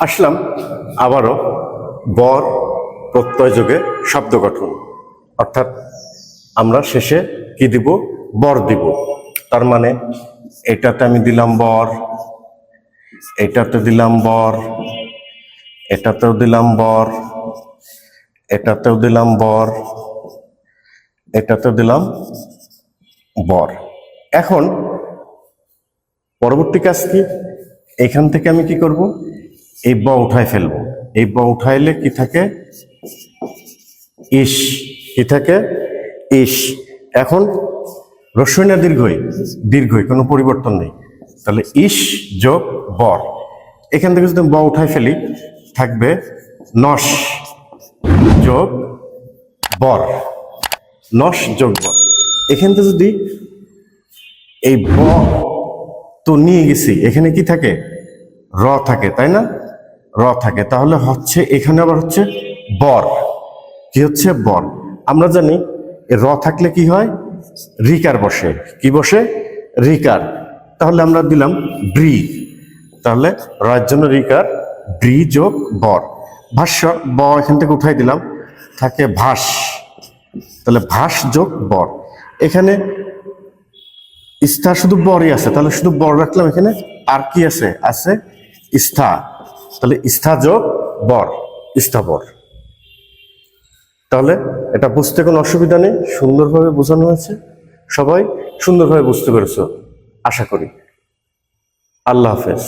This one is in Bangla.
আসলাম আবারও বর প্রত্যয় যোগে শব্দ গঠন, অর্থাৎ আমরা শেষে কি দিব? বর দিব। তার মানে এটাতে আমি দিলাম বর, এটাতে দিলাম বর, এটাতেও দিলাম বর, এটাতেও দিলাম বর, এটাতেও দিলাম বর। এখন পরবর্তী কাজ কি? এখান থেকে আমি কি করব? এই ব উঠায় ফেলবো। এই ব উঠাইলে কি থাকে? ইস। কি থাকে? ইস। এখন রস্বই না দীর্ঘই? দীর্ঘই, কোনো পরিবর্তন নেই। তাহলে ইস যোগ বর। এখান থেকে যদি ব উঠায় ফেলি থাকবে নস যোগ বর। নস যোগ বর। এখান থেকে যদি এই ব তো নিয়ে গেছি, এখানে কি থাকে? র থাকে, তাই না? র থাকে। তাহলে হচ্ছে এখানে আবার হচ্ছে বর। কি হচ্ছে? বর। আমরা জানি র থাকলে কি হয়? রিকার বসে। কি বসে? রিকার। তাহলে আমরা দিলাম ব্রি। তাহলে রয়ের জন্য রিকার, ব্রি যোগ বর। ভাষ্য ব এখান থেকে উঠাই দিলাম, থাকে ভাস। তাহলে ভাস যোগ বর। এখানে স্থা শুধু বরই আছে, তাহলে শুধু বর রাখলাম এখানে। আর কি আছে? আছে স্থা। তাহলে স্থা যোগ বর, স্থাবর। তাহলে এটা বুঝতে কোনো অসুবিধা নেই, সুন্দরভাবে বোঝানো হয়েছে। সবাই সুন্দরভাবে বুঝতে পেরেছো আশা করি। আল্লাহ হাফেজ।